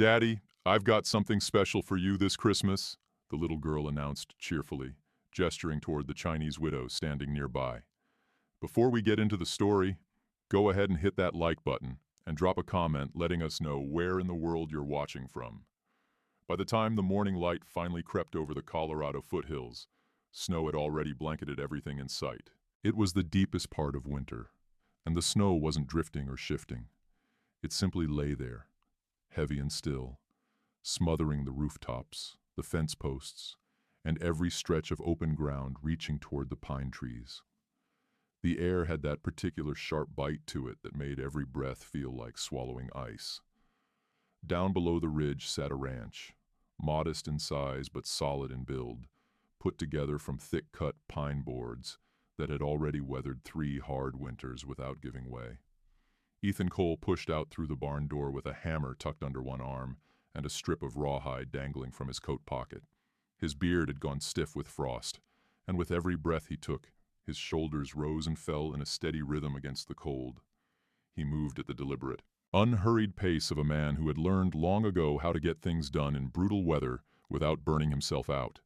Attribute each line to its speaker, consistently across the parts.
Speaker 1: "Daddy, I've got something special for you this Christmas," the little girl announced cheerfully, gesturing toward the Chinese widow standing nearby. Before we get into the story, go ahead and hit that like button and drop a comment letting us know where in the world you're watching from. By the time the morning light finally crept over the Colorado foothills, snow had already blanketed everything in sight. It was the deepest part of winter, and the snow wasn't drifting or shifting. It simply lay there, heavy and still, smothering the rooftops, the fence posts, and every stretch of open ground reaching toward the pine trees. The air had that particular sharp bite to it that made every breath feel like swallowing ice. Down below the ridge sat a ranch, modest in size but solid in build, put together from thick-cut pine boards that had already weathered 3 hard winters without giving way. Ethan Cole pushed out through the barn door with a hammer tucked under one arm and a strip of rawhide dangling from his coat pocket. His beard had gone stiff with frost, and with every breath he took, his shoulders rose and fell in a steady rhythm against the cold. He moved at the deliberate, unhurried pace of a man who had learned long ago how to get things done in brutal weather without burning himself out.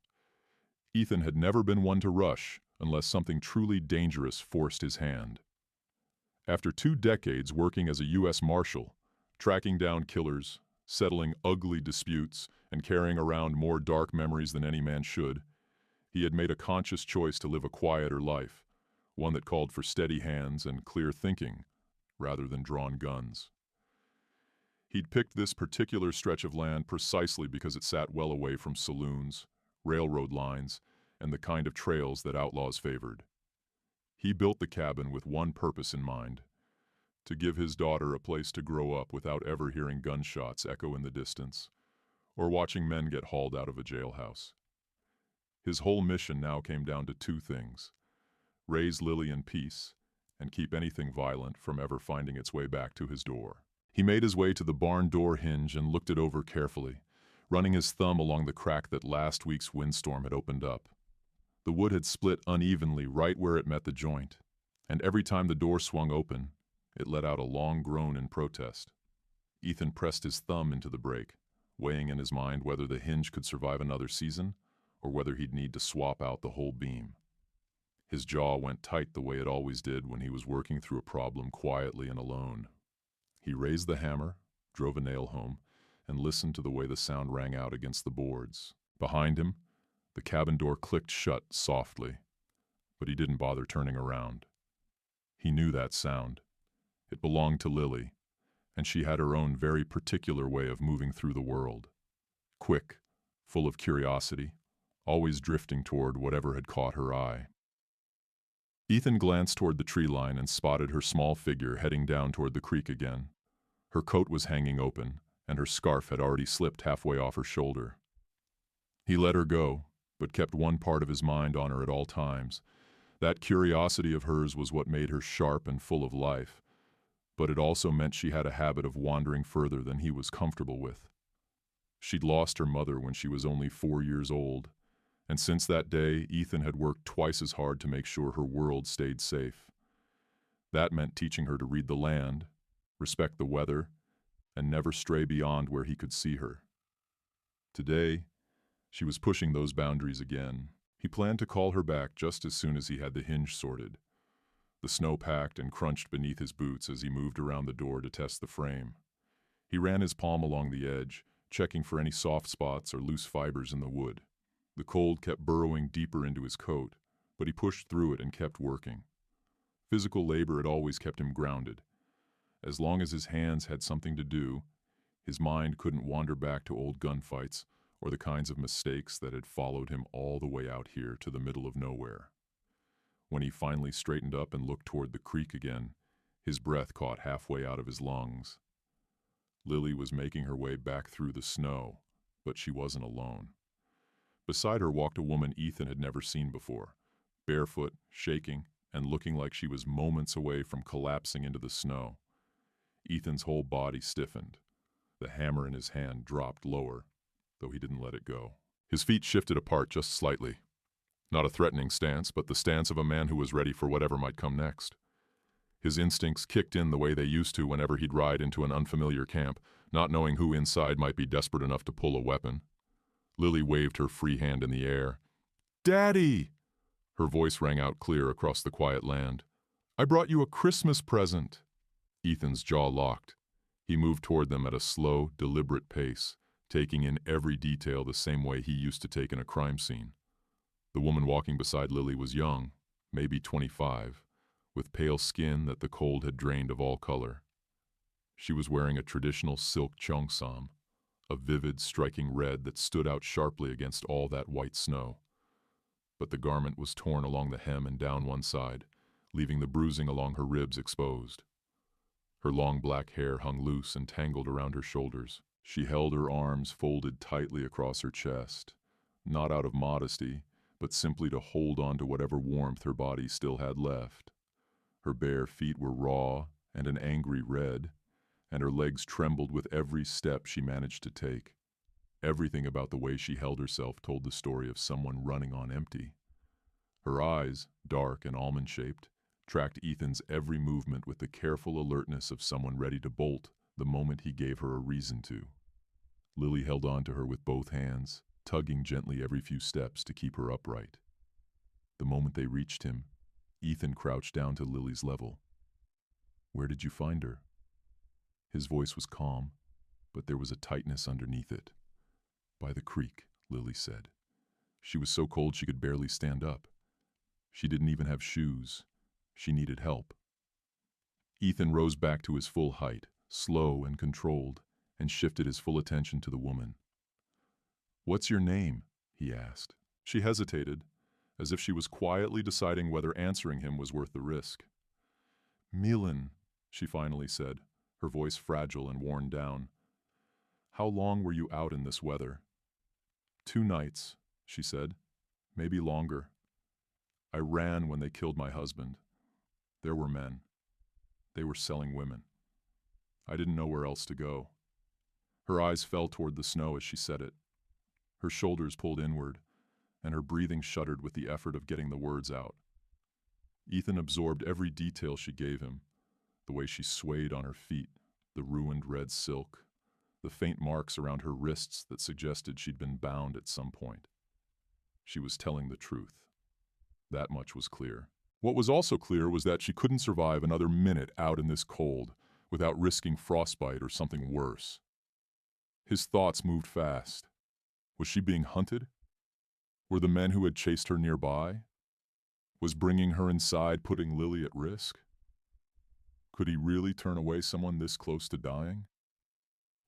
Speaker 1: Ethan had never been one to rush unless something truly dangerous forced his hand. After 2 decades working as a U.S. Marshal, tracking down killers, settling ugly disputes, and carrying around more dark memories than any man should, he had made a conscious choice to live a quieter life, one that called for steady hands and clear thinking, rather than drawn guns. He'd picked this particular stretch of land precisely because it sat well away from saloons, railroad lines, and the kind of trails that outlaws favored. He built the cabin with one purpose in mind: to give his daughter a place to grow up without ever hearing gunshots echo in the distance, or watching men get hauled out of a jailhouse. His whole mission now came down to 2 things: raise Lily in peace, and keep anything violent from ever finding its way back to his door. He made his way to the barn door hinge and looked it over carefully, running his thumb along the crack that last week's windstorm had opened up. The wood had split unevenly right where it met the joint, and every time the door swung open, it let out a long groan in protest. Ethan pressed his thumb into the break, weighing in his mind whether the hinge could survive another season, or whether he'd need to swap out the whole beam. His jaw went tight the way it always did when he was working through a problem quietly and alone. He raised the hammer, drove a nail home, and listened to the way the sound rang out against the boards. Behind him, the cabin door clicked shut softly, but he didn't bother turning around. He knew that sound. It belonged to Lily, and she had her own very particular way of moving through the world. Quick, full of curiosity, always drifting toward whatever had caught her eye. Ethan glanced toward the tree line and spotted her small figure heading down toward the creek again. Her coat was hanging open, and her scarf had already slipped halfway off her shoulder. He let her go, but kept one part of his mind on her at all times. That curiosity of hers was what made her sharp and full of life, but it also meant she had a habit of wandering further than he was comfortable with. She'd lost her mother when she was only 4 years old, and since that day, Ethan had worked twice as hard to make sure her world stayed safe. That meant teaching her to read the land, respect the weather, and never stray beyond where he could see her. Today, she was pushing those boundaries again. He planned to call her back just as soon as he had the hinge sorted. The snow packed and crunched beneath his boots as he moved around the door to test the frame. He ran his palm along the edge, checking for any soft spots or loose fibers in the wood. The cold kept burrowing deeper into his coat, but he pushed through it and kept working. Physical labor had always kept him grounded. As long as his hands had something to do, his mind couldn't wander back to old gunfights or the kinds of mistakes that had followed him all the way out here to the middle of nowhere. When he finally straightened up and looked toward the creek again, his breath caught halfway out of his lungs. Lily was making her way back through the snow, but she wasn't alone. Beside her walked a woman Ethan had never seen before, barefoot, shaking, and looking like she was moments away from collapsing into the snow. Ethan's whole body stiffened. The hammer in his hand dropped lower, though he didn't let it go. His feet shifted apart just slightly. Not a threatening stance, but the stance of a man who was ready for whatever might come next. His instincts kicked in the way they used to whenever he'd ride into an unfamiliar camp, not knowing who inside might be desperate enough to pull a weapon. Lily waved her free hand in the air. "Daddy!" Her voice rang out clear across the quiet land. "I brought you a Christmas present." Ethan's jaw locked. He moved toward them at a slow, deliberate pace, taking in every detail the same way he used to take in a crime scene. The woman walking beside Lily was young, maybe 25, with pale skin that the cold had drained of all color. She was wearing a traditional silk cheongsam, a vivid, striking red that stood out sharply against all that white snow. But the garment was torn along the hem and down one side, leaving the bruising along her ribs exposed. Her long black hair hung loose and tangled around her shoulders. She held her arms folded tightly across her chest, not out of modesty, but simply to hold on to whatever warmth her body still had left. Her bare feet were raw and an angry red, and her legs trembled with every step she managed to take. Everything about the way she held herself told the story of someone running on empty. Her eyes, dark and almond-shaped, tracked Ethan's every movement with the careful alertness of someone ready to bolt the moment he gave her a reason to. Lily held on to her with both hands, tugging gently every few steps to keep her upright. The moment they reached him, Ethan crouched down to Lily's level. "Where did you find her?" His voice was calm, but there was a tightness underneath it. "By the creek," Lily said. "She was so cold she could barely stand up. She didn't even have shoes. She needed help." Ethan rose back to his full height, slow and controlled, and shifted his full attention to the woman. "What's your name?" he asked. She hesitated, as if she was quietly deciding whether answering him was worth the risk. "Milin," she finally said, her voice fragile and worn down. "How long were you out in this weather?" "2 nights," she said. "Maybe longer. I ran when they killed my husband. There were men. They were selling women. I didn't know where else to go." Her eyes fell toward the snow as she said it. Her shoulders pulled inward, and her breathing shuddered with the effort of getting the words out. Ethan absorbed every detail she gave him, the way she swayed on her feet, the ruined red silk, the faint marks around her wrists that suggested she'd been bound at some point. She was telling the truth. That much was clear. What was also clear was that she couldn't survive another minute out in this cold without risking frostbite or something worse. His thoughts moved fast. Was she being hunted? Were the men who had chased her nearby? Was bringing her inside putting Lily at risk? Could he really turn away someone this close to dying?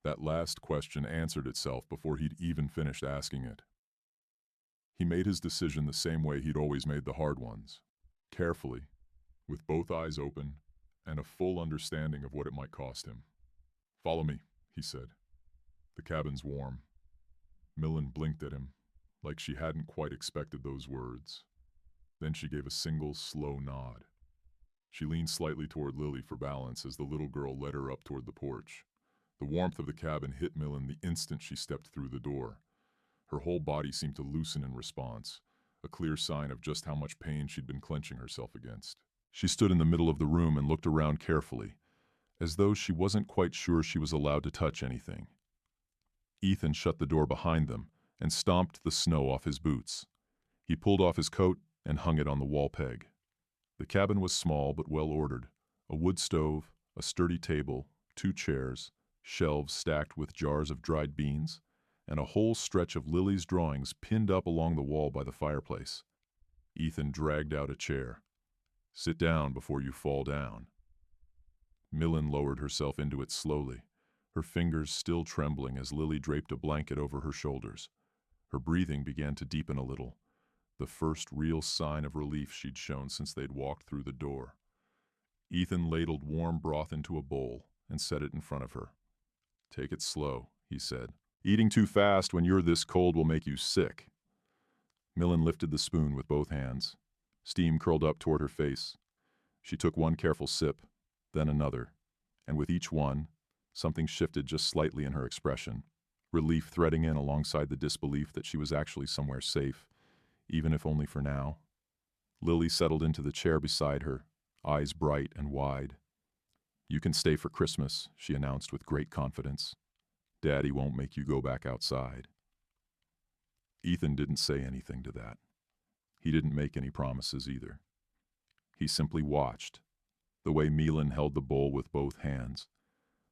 Speaker 1: That last question answered itself before he'd even finished asking it. He made his decision the same way he'd always made the hard ones, carefully, with both eyes open and a full understanding of what it might cost him. "Follow me," he said. "The cabin's warm." Milin blinked at him, like she hadn't quite expected those words. Then she gave a single, slow nod. She leaned slightly toward Lily for balance as the little girl led her up toward the porch. The warmth of the cabin hit Milin the instant she stepped through the door. Her whole body seemed to loosen in response, a clear sign of just how much pain she'd been clenching herself against. She stood in the middle of the room and looked around carefully, as though she wasn't quite sure she was allowed to touch anything. Ethan shut the door behind them and stomped the snow off his boots. He pulled off his coat and hung it on the wall peg. The cabin was small but well ordered. A wood stove, a sturdy table, 2 chairs, shelves stacked with jars of dried beans, and a whole stretch of Lily's drawings pinned up along the wall by the fireplace. Ethan dragged out a chair. "Sit down before you fall down." Milin lowered herself into it slowly, her fingers still trembling as Lily draped a blanket over her shoulders. Her breathing began to deepen a little, the first real sign of relief she'd shown since they'd walked through the door. Ethan ladled warm broth into a bowl and set it in front of her. "Take it slow," he said. "Eating too fast when you're this cold will make you sick." Milin lifted the spoon with both hands. Steam curled up toward her face. She took one careful sip, then another, and with each one, something shifted just slightly in her expression, relief threading in alongside the disbelief that she was actually somewhere safe, even if only for now. Lily settled into the chair beside her, eyes bright and wide. "You can stay for Christmas," she announced with great confidence. "Daddy won't make you go back outside." Ethan didn't say anything to that. He didn't make any promises either. He simply watched, the way Milin held the bowl with both hands,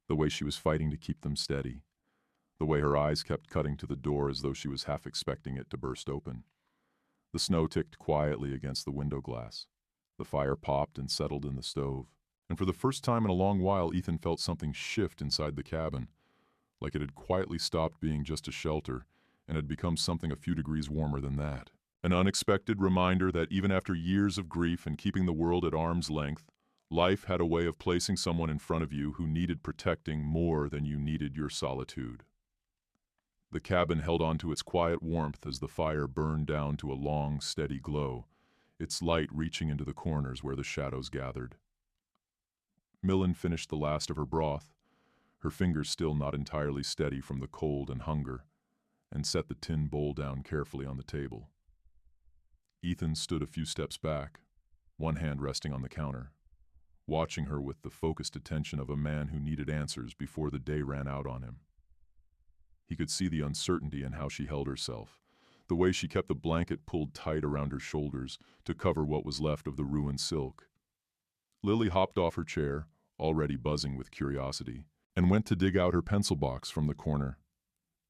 Speaker 1: the way she was fighting to keep them steady, the way her eyes kept cutting to the door as though she was half expecting it to burst open. The snow ticked quietly against the window glass. The fire popped and settled in the stove. And for the first time in a long while, Ethan felt something shift inside the cabin, like it had quietly stopped being just a shelter and had become something a few degrees warmer than that. An unexpected reminder that even after years of grief and keeping the world at arm's length, life had a way of placing someone in front of you who needed protecting more than you needed your solitude. The cabin held on to its quiet warmth as the fire burned down to a long, steady glow, its light reaching into the corners where the shadows gathered. Milin finished the last of her broth, her fingers still not entirely steady from the cold and hunger, and set the tin bowl down carefully on the table. Ethan stood a few steps back, one hand resting on the counter, watching her with the focused attention of a man who needed answers before the day ran out on him. He could see the uncertainty in how she held herself, the way she kept the blanket pulled tight around her shoulders to cover what was left of the ruined silk. Lily hopped off her chair, already buzzing with curiosity, and went to dig out her pencil box from the corner.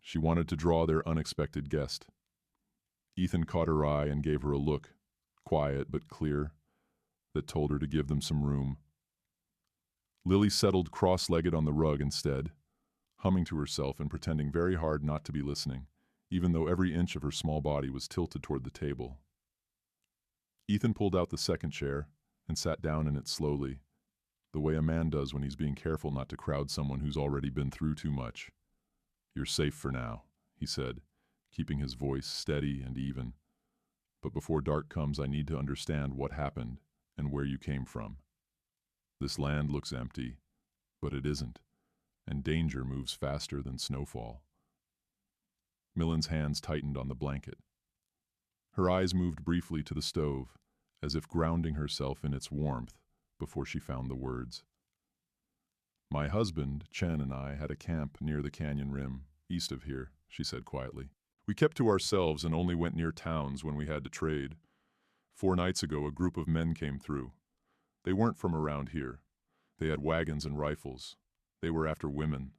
Speaker 1: She wanted to draw their unexpected guest. Ethan caught her eye and gave her a look, quiet but clear, that told her to give them some room. Lily settled cross-legged on the rug instead, humming to herself and pretending very hard not to be listening, even though every inch of her small body was tilted toward the table. Ethan pulled out the second chair and sat down in it slowly, the way a man does when he's being careful not to crowd someone who's already been through too much. "You're safe for now," he said, keeping his voice steady and even. "But before dark comes, I need to understand what happened and where you came from. This land looks empty, but it isn't, and danger moves faster than snowfall." Milin's hands tightened on the blanket. Her eyes moved briefly to the stove, as if grounding herself in its warmth before she found the words. "My husband, Chen, and I had a camp near the canyon rim, east of here," she said quietly. "We kept to ourselves and only went near towns when we had to trade. 4 nights ago, a group of men came through. They weren't from around here. They had wagons and rifles. They were after women."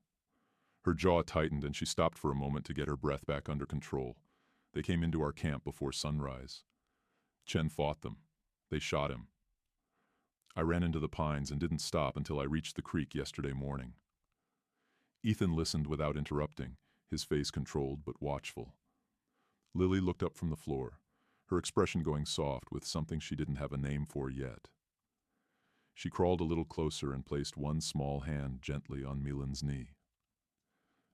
Speaker 1: Her jaw tightened and she stopped for a moment to get her breath back under control. "They came into our camp before sunrise. Chen fought them. They shot him. I ran into the pines and didn't stop until I reached the creek yesterday morning." Ethan listened without interrupting, his face controlled but watchful. Lily looked up from the floor, her expression going soft with something she didn't have a name for yet. She crawled a little closer and placed one small hand gently on Milin's knee.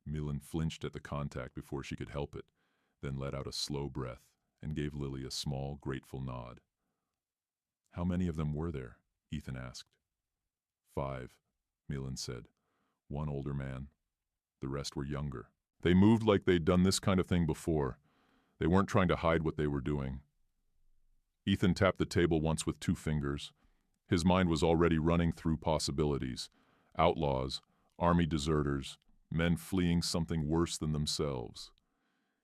Speaker 1: Milin flinched at the contact before she could help it, then let out a slow breath and gave Lily a small, grateful nod. "How many of them were there?" Ethan asked. 5, Milin said. 1 older man. The rest were younger. They moved like they'd done this kind of thing before. They weren't trying to hide what they were doing. Ethan tapped the table once with 2 fingers. His mind was already running through possibilities. Outlaws, army deserters, men fleeing something worse than themselves.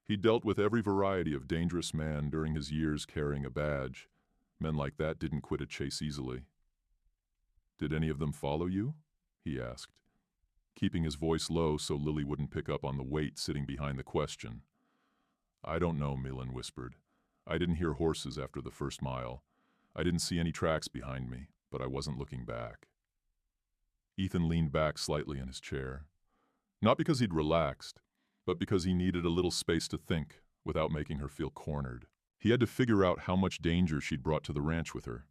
Speaker 1: He dealt with every variety of dangerous man during his years carrying a badge. Men like that didn't quit a chase easily. "Did any of them follow you?" he asked, keeping his voice low so Lily wouldn't pick up on the weight sitting behind the question. "I don't know," Milin whispered. "I didn't hear horses after the first mile. I didn't see any tracks behind me, but I wasn't looking back." Ethan leaned back slightly in his chair. Not because he'd relaxed, but because he needed a little space to think without making her feel cornered. He had to figure out how much danger she'd brought to the ranch with her.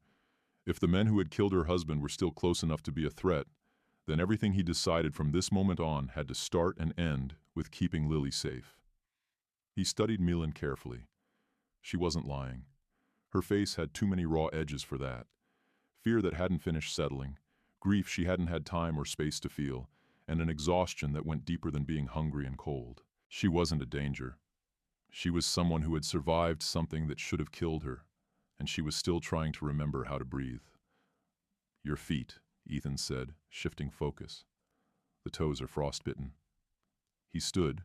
Speaker 1: If the men who had killed her husband were still close enough to be a threat, then everything he decided from this moment on had to start and end with keeping Lily safe. He studied Milin carefully. She wasn't lying. Her face had too many raw edges for that. Fear that hadn't finished settling, grief she hadn't had time or space to feel, and an exhaustion that went deeper than being hungry and cold. She wasn't a danger. She was someone who had survived something that should have killed her, and she was still trying to remember how to breathe. Your feet, Ethan said, shifting focus. The toes are frostbitten. He stood,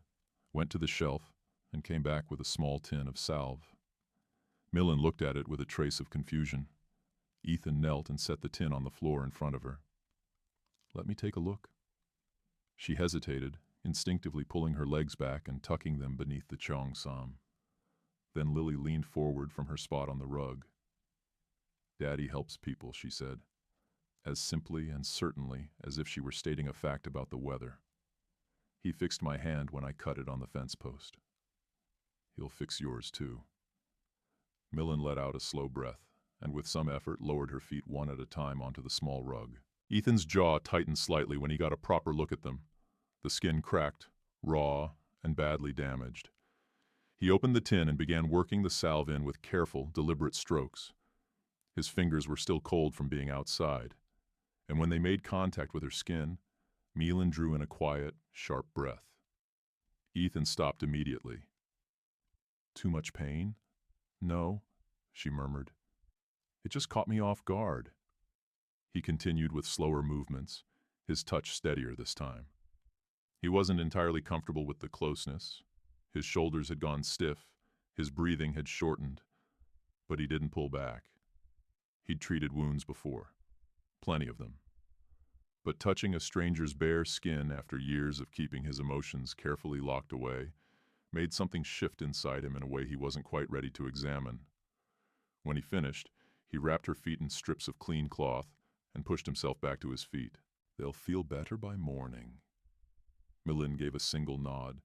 Speaker 1: went to the shelf, and came back with a small tin of salve. Milin looked at it with a trace of confusion. Ethan knelt and set the tin on the floor in front of her. Let me take a look. She hesitated, instinctively pulling her legs back and tucking them beneath the cheongsam. Then Lily leaned forward from her spot on the rug. Daddy helps people, she said, as simply and certainly as if she were stating a fact about the weather. He fixed my hand when I cut it on the fence post. He'll fix yours too. Milin let out a slow breath, and with some effort lowered her feet one at a time onto the small rug. Ethan's jaw tightened slightly when he got a proper look at them. The skin cracked, raw, and badly damaged. He opened the tin and began working the salve in with careful, deliberate strokes. His fingers were still cold from being outside, and when they made contact with her skin, Milin drew in a quiet, sharp breath. Ethan stopped immediately. Too much pain? No, she murmured. It just caught me off guard. He continued with slower movements, his touch steadier this time. He wasn't entirely comfortable with the closeness. His shoulders had gone stiff, his breathing had shortened, but he didn't pull back. He'd treated wounds before, plenty of them. But touching a stranger's bare skin after years of keeping his emotions carefully locked away made something shift inside him in a way he wasn't quite ready to examine. When he finished, he wrapped her feet in strips of clean cloth and pushed himself back to his feet. They'll feel better by morning. Milin gave a single nod,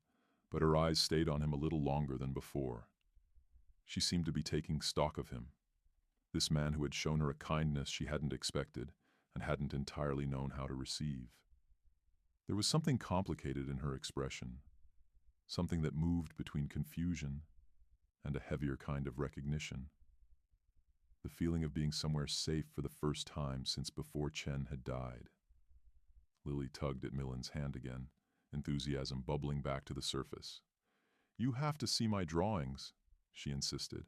Speaker 1: but her eyes stayed on him a little longer than before. She seemed to be taking stock of him, this man who had shown her a kindness she hadn't expected and hadn't entirely known how to receive. There was something complicated in her expression, something that moved between confusion and a heavier kind of recognition. The feeling of being somewhere safe for the first time since before Chen had died. Lily tugged at Milin's hand again, enthusiasm bubbling back to the surface. You have to see my drawings, she insisted.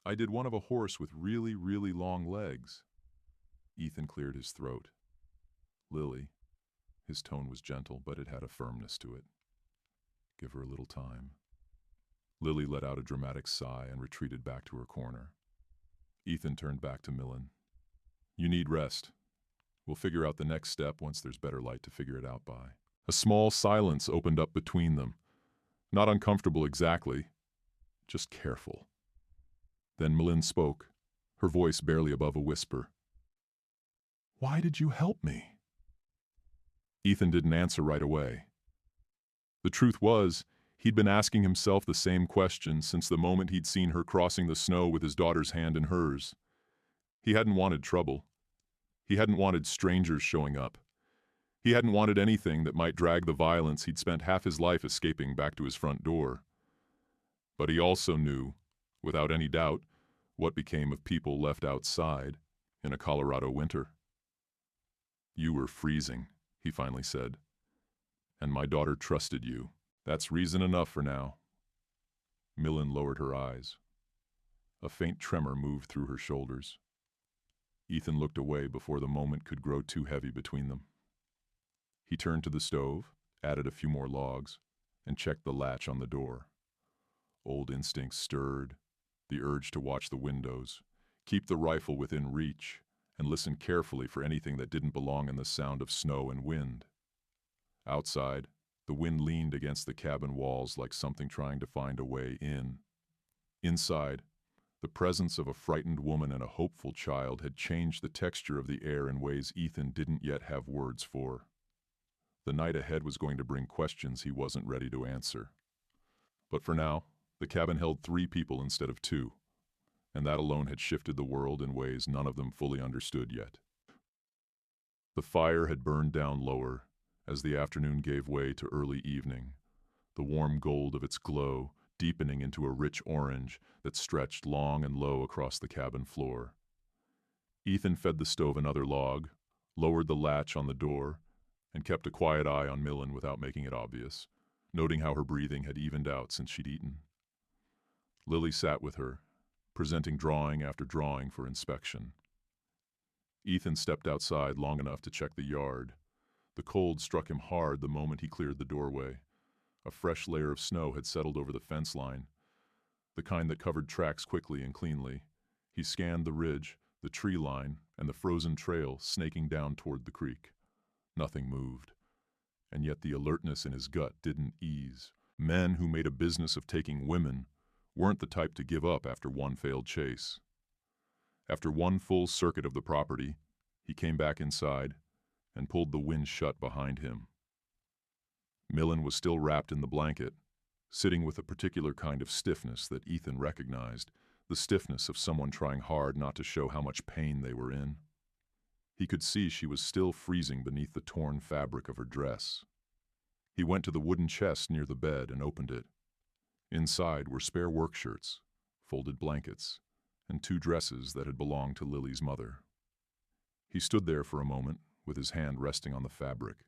Speaker 1: I did one of a horse with really, really long legs. Ethan cleared his throat. Lily, his tone was gentle, but it had a firmness to it. Give her a little time. Lily let out a dramatic sigh and retreated back to her corner. Ethan turned back to Milin. You need rest. We'll figure out the next step once there's better light to figure it out by. A small silence opened up between them. Not uncomfortable exactly, just careful. Then Milin spoke, her voice barely above a whisper. Why did you help me? Ethan didn't answer right away. The truth was, he'd been asking himself the same question since the moment he'd seen her crossing the snow with his daughter's hand in hers. He hadn't wanted trouble. He hadn't wanted strangers showing up. He hadn't wanted anything that might drag the violence he'd spent half his life escaping back to his front door. But he also knew, without any doubt, what became of people left outside in a Colorado winter. You were freezing, he finally said. And my daughter trusted you. That's reason enough for now. Milin lowered her eyes. A faint tremor moved through her shoulders. Ethan looked away before the moment could grow too heavy between them. He turned to the stove, added a few more logs, and checked the latch on the door. Old instincts stirred, the urge to watch the windows, keep the rifle within reach, and listen carefully for anything that didn't belong in the sound of snow and wind. Outside, the wind leaned against the cabin walls like something trying to find a way in. Inside, the presence of a frightened woman and a hopeful child had changed the texture of the air in ways Ethan didn't yet have words for. The night ahead was going to bring questions he wasn't ready to answer. But for now, the cabin held 3 people instead of 2, and that alone had shifted the world in ways none of them fully understood yet. The fire had burned down lower as the afternoon gave way to early evening, the warm gold of its glow deepening into a rich orange that stretched long and low across the cabin floor. Ethan fed the stove another log, lowered the latch on the door, and kept a quiet eye on Milin without making it obvious, noting how her breathing had evened out since she'd eaten. Lily sat with her, presenting drawing after drawing for inspection. Ethan stepped outside long enough to check the yard. The cold struck him hard the moment he cleared the doorway. A fresh layer of snow had settled over the fence line, the kind that covered tracks quickly and cleanly. He scanned the ridge, the tree line, and the frozen trail snaking down toward the creek. Nothing moved, and yet the alertness in his gut didn't ease. Men who made a business of taking women weren't the type to give up after one failed chase. After one full circuit of the property, he came back inside and pulled the wind shut behind him. Milin was still wrapped in the blanket, sitting with a particular kind of stiffness that Ethan recognized, the stiffness of someone trying hard not to show how much pain they were in. He could see she was still freezing beneath the torn fabric of her dress. He went to the wooden chest near the bed and opened it. Inside were spare work shirts, folded blankets, and 2 dresses that had belonged to Lily's mother. He stood there for a moment, with his hand resting on the fabric,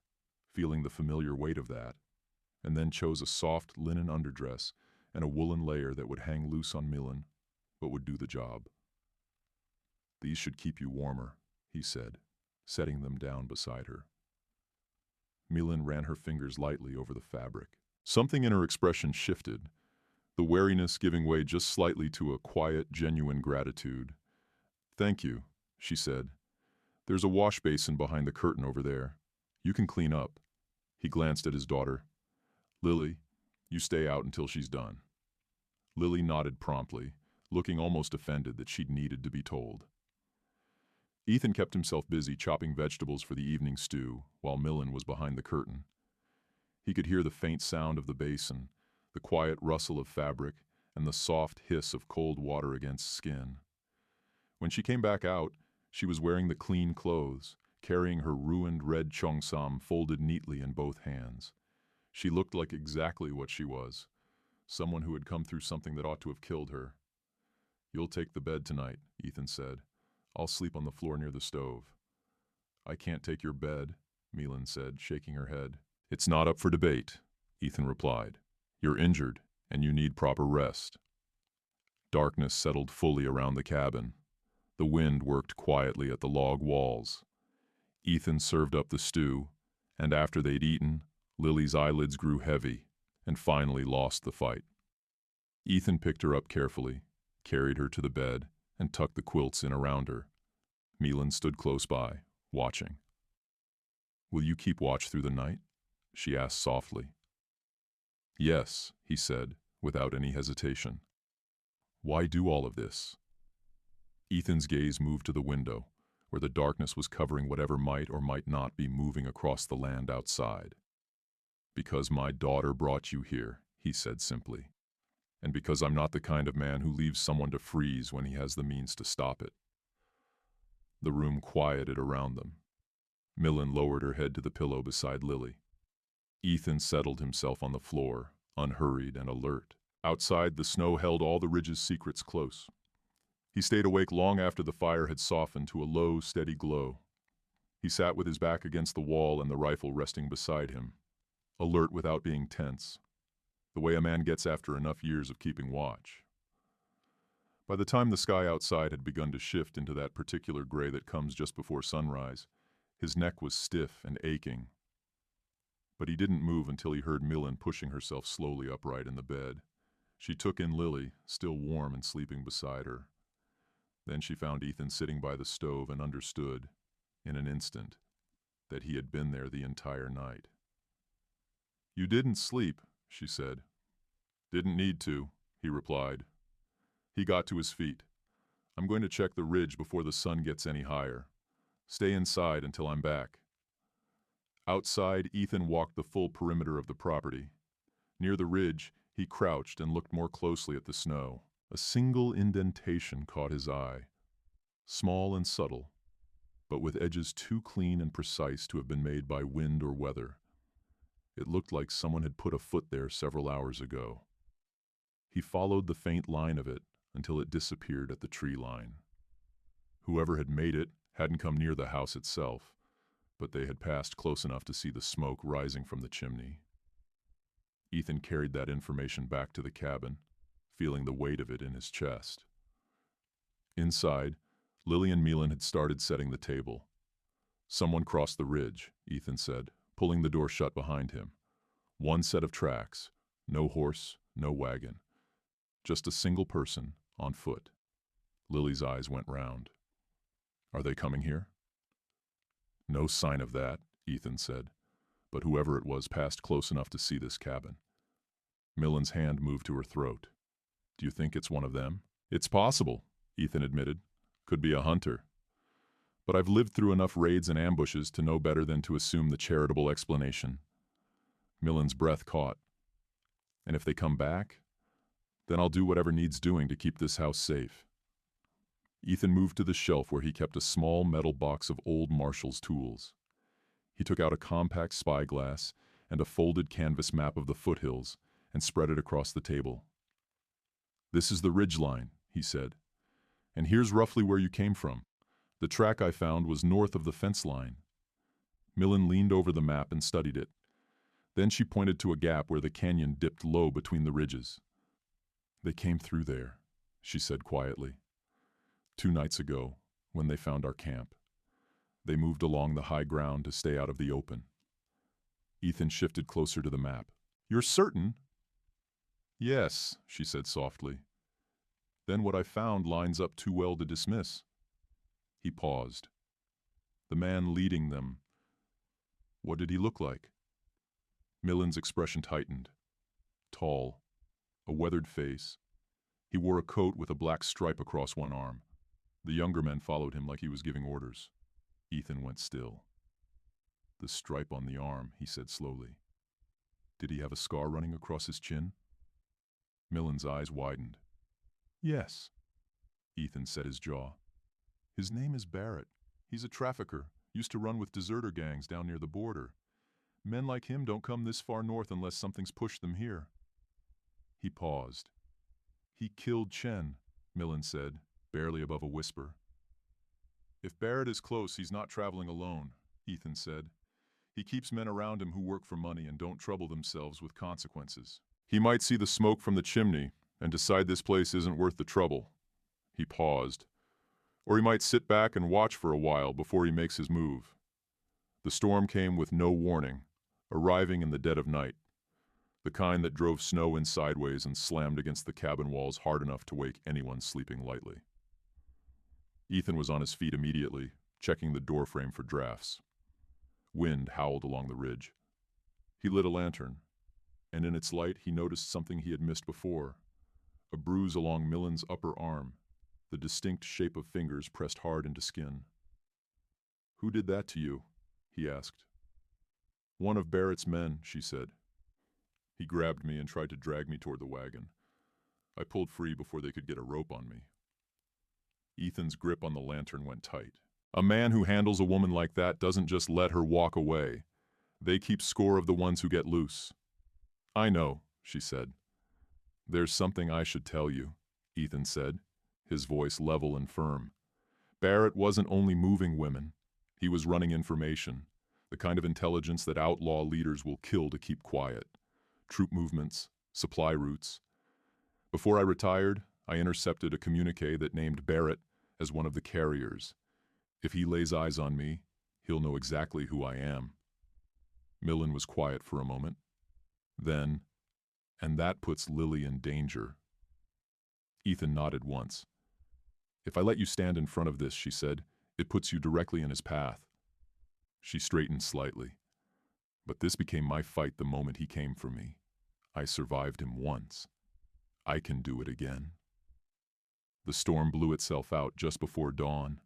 Speaker 1: feeling the familiar weight of that, and then chose a soft linen underdress and a woolen layer that would hang loose on Milin, but would do the job. "These should keep you warmer," he said, setting them down beside her. Milin ran her fingers lightly over the fabric. Something in her expression shifted, the wariness giving way just slightly to a quiet, genuine gratitude. "Thank you," she said. "There's a wash basin behind the curtain over there. You can clean up." He glanced at his daughter. "Lily, you stay out until she's done." Lily nodded promptly, looking almost offended that she'd needed to be told. Ethan kept himself busy chopping vegetables for the evening stew while Milin was behind the curtain. He could hear the faint sound of the basin, the quiet rustle of fabric, and the soft hiss of cold water against skin. When she came back out, she was wearing the clean clothes, carrying her ruined red cheongsam folded neatly in both hands. She looked like exactly what she was, someone who had come through something that ought to have killed her. "You'll take the bed tonight," Ethan said. "I'll sleep on the floor near the stove." "I can't take your bed," Milin said, shaking her head. "It's not up for debate," Ethan replied. "You're injured, and you need proper rest." Darkness settled fully around the cabin. The wind worked quietly at the log walls. Ethan served up the stew, and after they'd eaten, Lily's eyelids grew heavy and finally lost the fight. Ethan picked her up carefully, carried her to the bed, and tucked the quilts in around her. Milin stood close by, watching. "Will you keep watch through the night?" she asked softly. "Yes," he said, without any hesitation. "Why do all of this?" Ethan's gaze moved to the window, where the darkness was covering whatever might or might not be moving across the land outside. "Because my daughter brought you here," he said simply. "And because I'm not the kind of man who leaves someone to freeze when he has the means to stop it." The room quieted around them. Milin lowered her head to the pillow beside Lily. Ethan settled himself on the floor, unhurried and alert. Outside, the snow held all the ridge's secrets close. He stayed awake long after the fire had softened to a low, steady glow. He sat with his back against the wall and the rifle resting beside him, alert without being tense, the way a man gets after enough years of keeping watch. By the time the sky outside had begun to shift into that particular gray that comes just before sunrise, his neck was stiff and aching. But he didn't move until he heard Milin pushing herself slowly upright in the bed. She took in Lily, still warm and sleeping beside her. Then she found Ethan sitting by the stove and understood, in an instant, that he had been there the entire night. "You didn't sleep," she said. "Didn't need to," he replied. He got to his feet. "I'm going to check the ridge before the sun gets any higher. Stay inside until I'm back." Outside, Ethan walked the full perimeter of the property. Near the ridge, he crouched and looked more closely at the snow. A single indentation caught his eye, small and subtle, but with edges too clean and precise to have been made by wind or weather. It looked like someone had put a foot there several hours ago. He followed the faint line of it until it disappeared at the tree line. Whoever had made it hadn't come near the house itself, but they had passed close enough to see the smoke rising from the chimney. Ethan carried that information back to the cabin, feeling the weight of it in his chest. Inside, Lily and Milin had started setting the table. Someone crossed the ridge, Ethan said, pulling the door shut behind him. One set of tracks, no horse, no wagon. Just a single person, on foot. Lily's eyes went round. Are they coming here? No sign of that, Ethan said, but whoever it was passed close enough to see this cabin. Milin's hand moved to her throat. Do you think it's one of them? It's possible, Ethan admitted. Could be a hunter. But I've lived through enough raids and ambushes to know better than to assume the charitable explanation. Milin's breath caught. And if they come back, then I'll do whatever needs doing to keep this house safe. Ethan moved to the shelf where he kept a small metal box of old Marshall's tools. He took out a compact spyglass and a folded canvas map of the foothills and spread it across the table. This is the ridgeline, he said. And here's roughly where you came from. The track I found was north of the fence line. Milin leaned over the map and studied it. Then she pointed to a gap where the canyon dipped low between the ridges. They came through there, she said quietly. 2 nights ago, when they found our camp. They moved along the high ground to stay out of the open. Ethan shifted closer to the map. You're certain? Yes, she said softly. Then what I found lines up too well to dismiss. He paused. The man leading them. What did he look like? Milin's expression tightened. Tall, a weathered face. He wore a coat with a black stripe across one arm. The younger men followed him like he was giving orders. Ethan went still. The stripe on the arm, he said slowly. Did he have a scar running across his chin? Milin's eyes widened. Yes. Ethan set his jaw. His name is Barrett. He's a trafficker, used to run with deserter gangs down near the border. Men like him don't come this far north unless something's pushed them here. He paused. He killed Chen, Milin said, barely above a whisper. If Barrett is close, he's not traveling alone, Ethan said. He keeps men around him who work for money and don't trouble themselves with consequences. He might see the smoke from the chimney and decide this place isn't worth the trouble. He paused. Or he might sit back and watch for a while before he makes his move. The storm came with no warning, arriving in the dead of night, the kind that drove snow in sideways and slammed against the cabin walls hard enough to wake anyone sleeping lightly. Ethan was on his feet immediately, checking the doorframe for drafts. Wind howled along the ridge. He lit a lantern, and in its light he noticed something he had missed before, a bruise along Milin's upper arm, the distinct shape of fingers pressed hard into skin. Who did that to you? He asked. One of Barrett's men, she said. He grabbed me and tried to drag me toward the wagon. I pulled free before they could get a rope on me. Ethan's grip on the lantern went tight. A man who handles a woman like that doesn't just let her walk away. They keep score of the ones who get loose. I know, she said. There's something I should tell you, Ethan said, his voice level and firm. Barrett wasn't only moving women. He was running information, the kind of intelligence that outlaw leaders will kill to keep quiet. Troop movements, supply routes. Before I retired, I intercepted a communique that named Barrett as one of the carriers. If he lays eyes on me, he'll know exactly who I am. Milin was quiet for a moment. Then, and that puts Lily in danger. Ethan nodded once. If I let you stand in front of this, she said, it puts you directly in his path. She straightened slightly. But this became my fight the moment he came for me. I survived him once. I can do it again. The storm blew itself out just before dawn.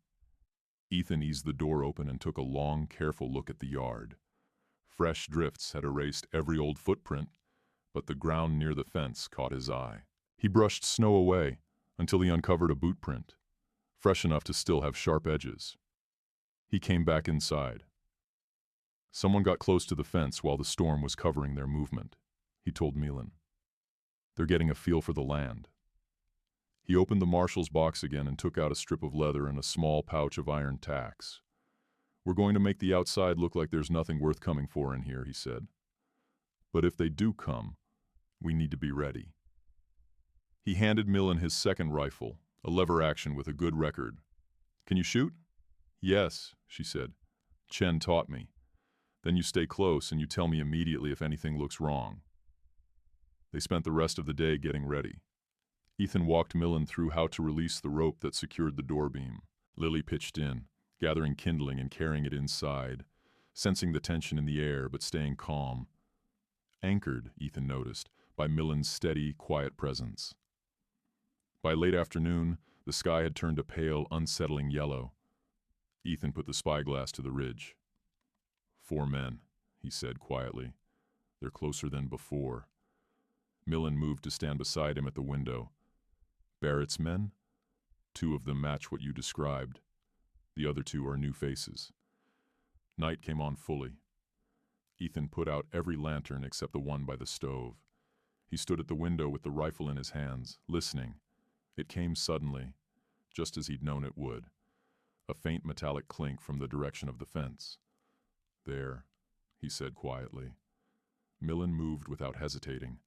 Speaker 1: Ethan eased the door open and took a long, careful look at the yard. Fresh drifts had erased every old footprint, but the ground near the fence caught his eye. He brushed snow away until he uncovered a boot print, fresh enough to still have sharp edges. He came back inside. Someone got close to the fence while the storm was covering their movement, he told Milin. They're getting a feel for the land. He opened the marshal's box again and took out a strip of leather and a small pouch of iron tacks. We're going to make the outside look like there's nothing worth coming for in here, he said. But if they do come, we need to be ready. He handed Milin his second rifle, a lever action with a good record. Can you shoot? Yes, she said. Chen taught me. Then you stay close and you tell me immediately if anything looks wrong. They spent the rest of the day getting ready. Ethan walked Milin through how to release the rope that secured the door beam. Lily pitched in, gathering kindling and carrying it inside, sensing the tension in the air but staying calm. Anchored, Ethan noticed, by Milin's steady, quiet presence. By late afternoon, the sky had turned a pale, unsettling yellow. Ethan put the spyglass to the ridge. 4 men, he said quietly. They're closer than before. Milin moved to stand beside him at the window. Barrett's men? 2 of them match what you described. The other 2 are new faces. Night came on fully. Ethan put out every lantern except the one by the stove. He stood at the window with the rifle in his hands, listening. It came suddenly, just as he'd known it would. A faint metallic clink from the direction of the fence. There, he said quietly. Milin moved without hesitating,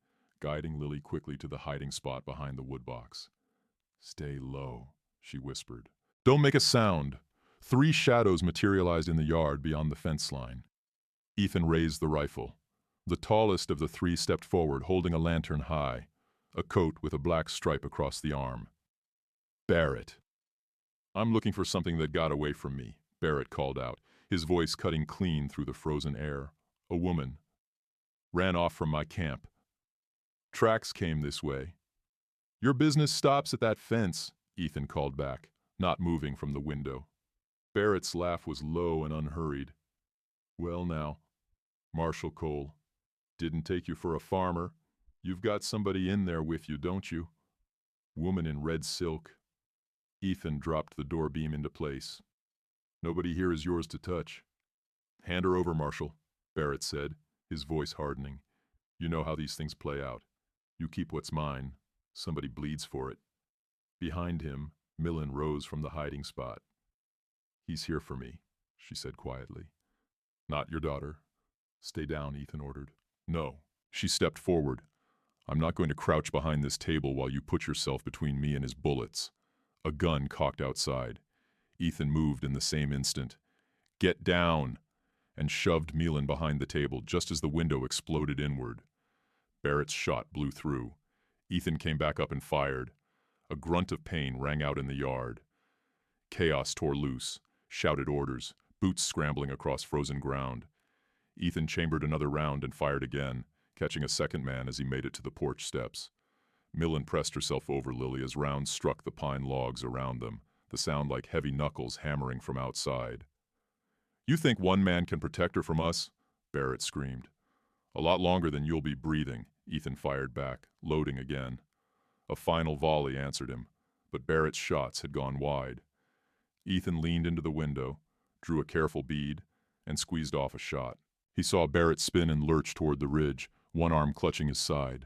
Speaker 1: guiding Lily quickly to the hiding spot behind the woodbox. Stay low, she whispered. Don't make a sound. 3 shadows materialized in the yard beyond the fence line. Ethan raised the rifle. The tallest of the 3 stepped forward, holding a lantern high, a coat with a black stripe across the arm. Barrett. I'm looking for something that got away from me, Barrett called out, his voice cutting clean through the frozen air. A woman. Ran off from my camp. Tracks came this way. Your business stops at that fence, Ethan called back, not moving from the window. Barrett's laugh was low and unhurried. Well now, Marshal Cole, didn't take you for a farmer. You've got somebody in there with you, don't you? Woman in red silk. Ethan dropped the door beam into place. Nobody here is yours to touch. Hand her over, Marshal, Barrett said, his voice hardening. You know how these things play out. You keep what's mine. Somebody bleeds for it. Behind him, Milin rose from the hiding spot. He's here for me, she said quietly. Not your daughter. Stay down, Ethan ordered. No. She stepped forward. I'm not going to crouch behind this table while you put yourself between me and his bullets. A gun cocked outside. Ethan moved in the same instant. Get down! And shoved Milin behind the table just as the window exploded inward. Barrett's shot blew through. Ethan came back up and fired. A grunt of pain rang out in the yard. Chaos tore loose, shouted orders, boots scrambling across frozen ground. Ethan chambered another round and fired again, catching a second man as he made it to the porch steps. Milin pressed herself over Lily as rounds struck the pine logs around them, the sound like heavy knuckles hammering from outside. You think one man can protect her from us? Barrett screamed. A lot longer than you'll be breathing, Ethan fired back, loading again. A final volley answered him, but Barrett's shots had gone wide. Ethan leaned into the window, drew a careful bead, and squeezed off a shot. He saw Barrett spin and lurch toward the ridge, one arm clutching his side.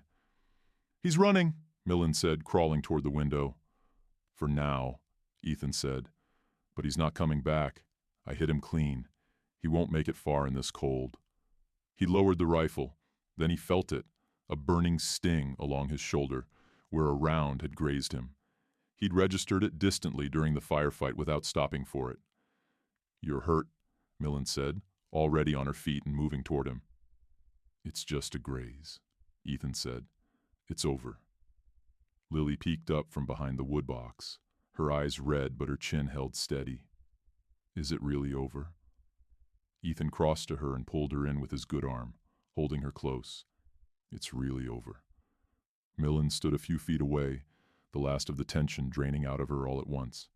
Speaker 1: He's running, Milin said, crawling toward the window. For now, Ethan said. But he's not coming back. I hit him clean. He won't make it far in this cold. He lowered the rifle. Then he felt it, a burning sting along his shoulder, where a round had grazed him. He'd registered it distantly during the firefight without stopping for it. You're hurt, Milin said, already on her feet and moving toward him. It's just a graze, Ethan said. It's over. Lily peeked up from behind the woodbox, her eyes red but her chin held steady. Is it really over? Ethan crossed to her and pulled her in with his good arm, holding her close. It's really over. Milin stood a few feet away, the last of the tension draining out of her all at once,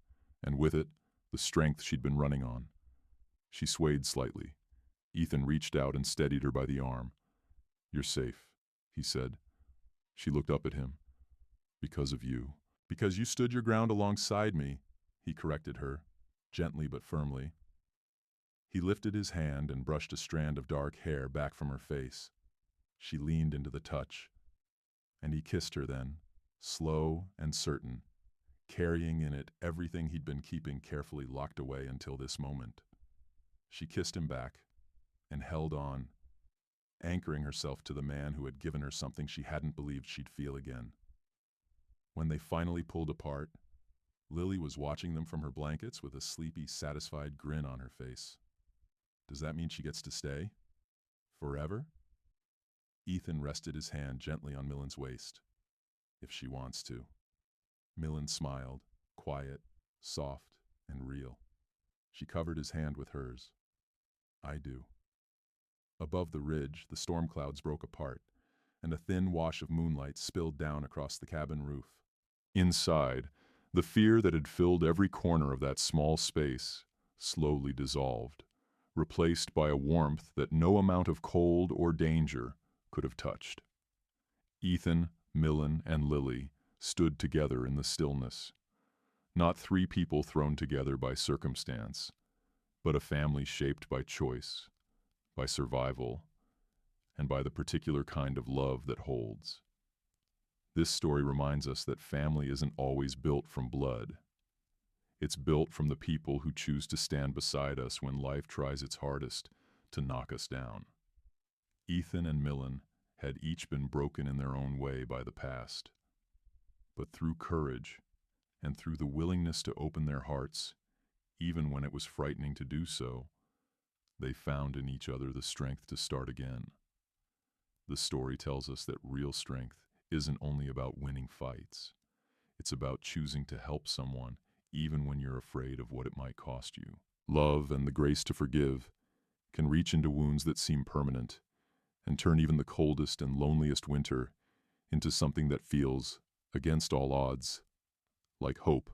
Speaker 1: and with it, the strength she'd been running on. She swayed slightly. Ethan reached out and steadied her by the arm. You're safe, he said. She looked up at him. Because of you. Because you stood your ground alongside me, he corrected her, gently but firmly. He lifted his hand and brushed a strand of dark hair back from her face. She leaned into the touch, and he kissed her then, slow and certain, carrying in it everything he'd been keeping carefully locked away until this moment. She kissed him back and held on, anchoring herself to the man who had given her something she hadn't believed she'd feel again. When they finally pulled apart, Lily was watching them from her blankets with a sleepy, satisfied grin on her face. Does that mean she gets to stay? Forever? Ethan rested his hand gently on Milin's waist. If she wants to. Milin smiled, quiet, soft, and real. She covered his hand with hers. I do. Above the ridge, the storm clouds broke apart, and a thin wash of moonlight spilled down across the cabin roof. Inside, the fear that had filled every corner of that small space slowly dissolved, replaced by a warmth that no amount of cold or danger could have touched. Ethan, Milin, and Lily stood together in the stillness. Not three people thrown together by circumstance, but a family shaped by choice, by survival, and by the particular kind of love that holds. This story reminds us that family isn't always built from blood. It's built from the people who choose to stand beside us when life tries its hardest to knock us down. Ethan and Milin had each been broken in their own way by the past. But through courage and through the willingness to open their hearts, even when it was frightening to do so, they found in each other the strength to start again. The story tells us that real strength isn't only about winning fights. It's about choosing to help someone even when you're afraid of what it might cost you. Love and the grace to forgive can reach into wounds that seem permanent and turn even the coldest and loneliest winter into something that feels, against all odds, like hope.